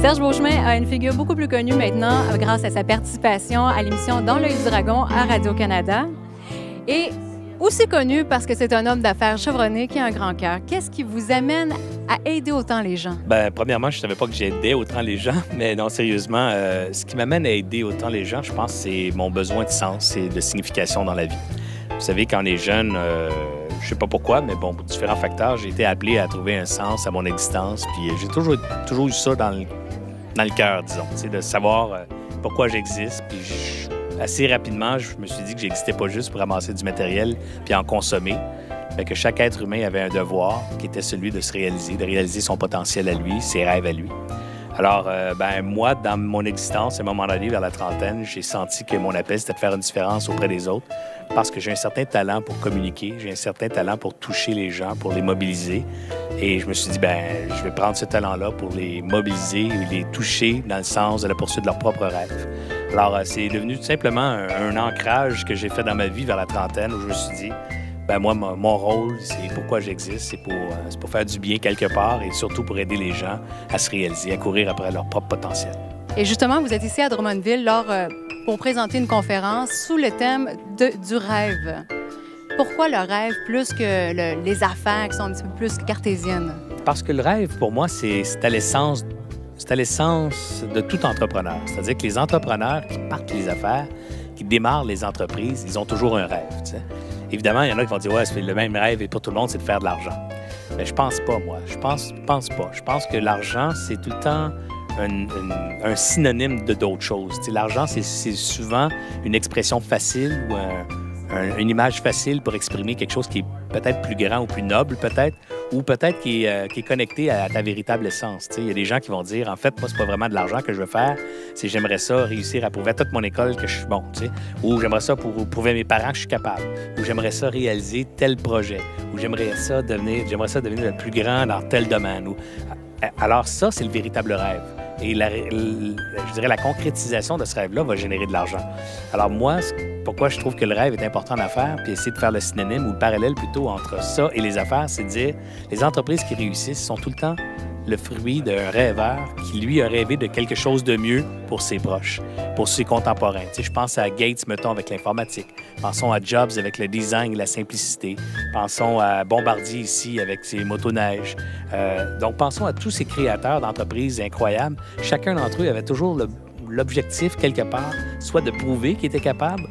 Serge Beauchemin a une figure beaucoup plus connue maintenant grâce à sa participation à l'émission Dans l'œil du dragon à Radio-Canada. Et aussi connu parce que c'est un homme d'affaires chevronné qui a un grand cœur. Qu'est-ce qui vous amène à aider autant les gens? Bien, premièrement, je ne savais pas que j'aidais autant les gens, mais non, sérieusement, ce qui m'amène à aider autant les gens, je pense, c'est mon besoin de sens et de signification dans la vie. Vous savez, quand on est jeune, je sais pas pourquoi, mais bon, pour différents facteurs, j'ai été appelé à trouver un sens à mon existence, puis j'ai toujours eu ça dans le cœur, disons, de savoir pourquoi j'existe, puis assez rapidement, je me suis dit que j'existais pas juste pour ramasser du matériel puis en consommer. Fait que chaque être humain avait un devoir qui était celui de se réaliser, de réaliser son potentiel à lui, ses rêves à lui. Alors, moi, dans mon existence, à un moment donné, vers la trentaine, j'ai senti que mon appel, c'était de faire une différence auprès des autres parce que j'ai un certain talent pour communiquer, j'ai un certain talent pour toucher les gens, pour les mobiliser. Et je me suis dit, je vais prendre ce talent-là pour les mobiliser et les toucher dans le sens de la poursuite de leurs propres rêves. Alors, c'est devenu tout simplement un ancrage que j'ai fait dans ma vie vers la trentaine où je me suis dit, moi, mon rôle, c'est pourquoi j'existe, c'est pour faire du bien quelque part et surtout pour aider les gens à se réaliser, à courir après leur propre potentiel. Et justement, vous êtes ici à Drummondville pour présenter une conférence sous le thème du rêve. Pourquoi le rêve plus que les affaires qui sont un petit peu plus cartésiennes? Parce que le rêve, pour moi, c'est à l'essence de tout entrepreneur. C'est-à-dire que les entrepreneurs qui partent les affaires, qui démarrent les entreprises, ils ont toujours un rêve. T'sais. Évidemment, il y en a qui vont dire « Ouais, c'est le même rêve et pour tout le monde, c'est de faire de l'argent. » Mais je pense pas, moi. Je pense pas. Je pense que l'argent, c'est tout le temps un synonyme de d'autres choses. L'argent, c'est souvent une expression facile ou une image facile pour exprimer quelque chose qui est peut-être plus grand ou plus noble, peut-être, ou peut-être qui est connecté à ta véritable essence. Il y a des gens qui vont dire, en fait, moi, c'est pas vraiment de l'argent que je veux faire, c'est j'aimerais ça réussir à prouver à toute mon école que je suis bon, ou j'aimerais ça pour prouver à mes parents que je suis capable, ou j'aimerais ça réaliser tel projet, ou j'aimerais ça devenir le plus grand dans tel domaine. Alors ça, c'est le véritable rêve. Et je dirais la concrétisation de ce rêve-là va générer de l'argent. Alors moi, pourquoi je trouve que le rêve est important à faire, puis essayer de faire le synonyme ou le parallèle plutôt entre ça et les affaires, c'est de dire les entreprises qui réussissent sont tout le temps le fruit d'un rêveur qui, lui, a rêvé de quelque chose de mieux pour ses proches, pour ses contemporains. Je pense à Gates, mettons, avec l'informatique. Pensons à Jobs avec le design et la simplicité. Pensons à Bombardier ici avec ses motoneiges. Donc, pensons à tous ces créateurs d'entreprises incroyables. Chacun d'entre eux avait toujours l'objectif, quelque part, soit de prouver qu'il était capable,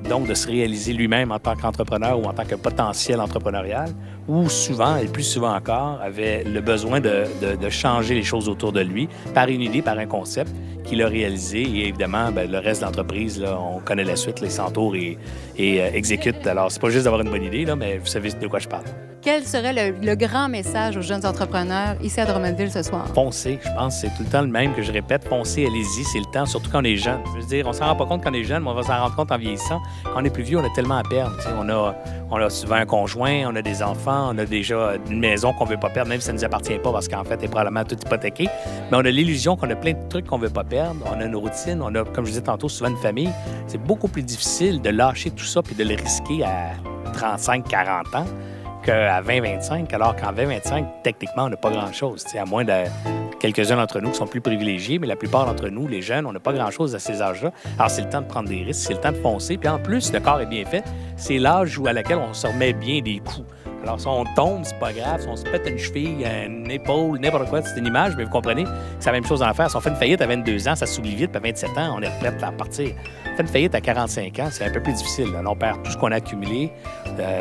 donc de se réaliser lui-même en tant qu'entrepreneur ou en tant que potentiel entrepreneurial, ou souvent, et plus souvent encore, avait le besoin de changer les choses autour de lui par une idée, par un concept qu'il a réalisé. Et évidemment, le reste de l'entreprise, là, on connaît la suite, les s'entourent et exécutent. Alors, c'est pas juste d'avoir une bonne idée, là, mais vous savez de quoi je parle. Quel serait le grand message aux jeunes entrepreneurs ici à Drummondville ce soir? Foncez, je pense, c'est tout le temps le même que je répète. Foncez, allez-y, c'est le temps, surtout quand on est jeune. Je veux dire, on s'en rend pas compte quand on est jeune, mais on va s'en rendre compte en vieillissant. Quand on est plus vieux, on a tellement à perdre. On a souvent un conjoint, on a des enfants, on a déjà une maison qu'on veut pas perdre, même si ça ne nous appartient pas parce qu'en fait, elle est probablement toute hypothéquée. Mais on a l'illusion qu'on a plein de trucs qu'on veut pas perdre. On a une routine, on a, comme je disais tantôt, souvent une famille. C'est beaucoup plus difficile de lâcher tout ça puis de le risquer à 35-40 ans qu'à 20-25, alors qu'en 20-25, techniquement, on n'a pas grand-chose, à moins de quelques-uns d'entre nous qui sont plus privilégiés, mais la plupart d'entre nous, les jeunes, on n'a pas grand-chose à ces âges-là. Alors, c'est le temps de prendre des risques, c'est le temps de foncer. Puis en plus, le corps est bien fait. C'est l'âge à laquelle on se remet bien des coups. Alors, si on tombe, c'est pas grave. Si on se pète une cheville, une épaule, n'importe quoi, c'est une image, mais vous comprenez que c'est la même chose dans l'affaire. Si on fait une faillite à 22 ans, ça s'oublie vite, puis à 27 ans, on est prêt à partir. On fait une faillite à 45 ans, c'est un peu plus difficile. Là, on perd tout ce qu'on a accumulé,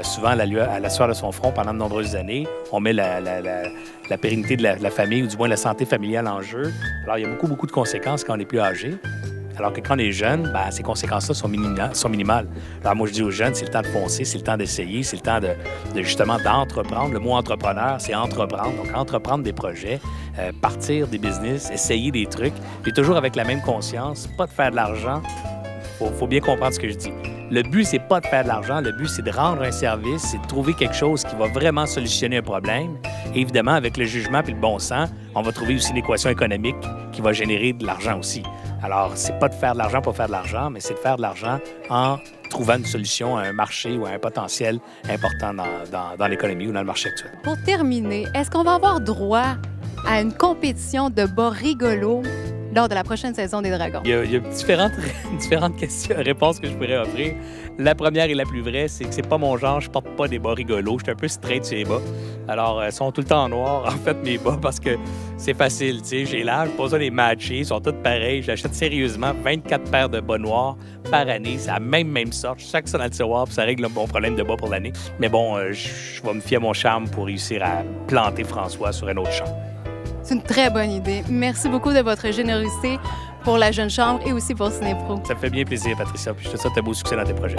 souvent à la sueur de son front pendant de nombreuses années. On met la pérennité de la famille, ou du moins la santé familiale en jeu. Alors, il y a beaucoup de conséquences quand on est plus âgé. Alors que quand on est jeune, ces conséquences-là sont minimales. Alors moi, je dis aux jeunes, c'est le temps de foncer, c'est le temps d'essayer, c'est le temps de justement d'entreprendre. Le mot entrepreneur, c'est entreprendre. Donc, entreprendre des projets, partir des business, essayer des trucs, puis toujours avec la même conscience, pas de faire de l'argent. Faut bien comprendre ce que je dis. Le but, c'est pas de faire de l'argent. Le but, c'est de rendre un service, c'est de trouver quelque chose qui va vraiment solutionner un problème. Et évidemment, avec le jugement et le bon sens, on va trouver aussi une équation économique qui va générer de l'argent aussi. Alors, c'est pas de faire de l'argent pour faire de l'argent, mais c'est de faire de l'argent en trouvant une solution à un marché ou à un potentiel important dans l'économie ou dans le marché actuel. Pour terminer, est-ce qu'on va avoir droit à une compétition de bas rigolos lors de la prochaine saison des Dragons? Il y a différentes réponses que je pourrais offrir. La première et la plus vraie, c'est que c'est pas mon genre. Je porte pas des bas rigolos. Je suis un peu straight sur les bas. Alors, ils sont tout le temps en noir, en fait, mes bas, parce que c'est facile. Tu sais, j'ai l'âge, pas besoin de les matcher. Ils sont tous pareils. J'achète sérieusement 24 paires de bas noirs par année. C'est la même sorte. Chaque ça dans le tiroir, puis ça règle mon problème de bas pour l'année. Mais bon, je vais me fier à mon charme pour réussir à planter François sur un autre champ. C'est une très bonne idée. Merci beaucoup de votre générosité pour la Jeune Chambre et aussi pour Cinépro. Ça me fait bien plaisir, Patricia. Puis je te souhaite un beau succès dans tes projets.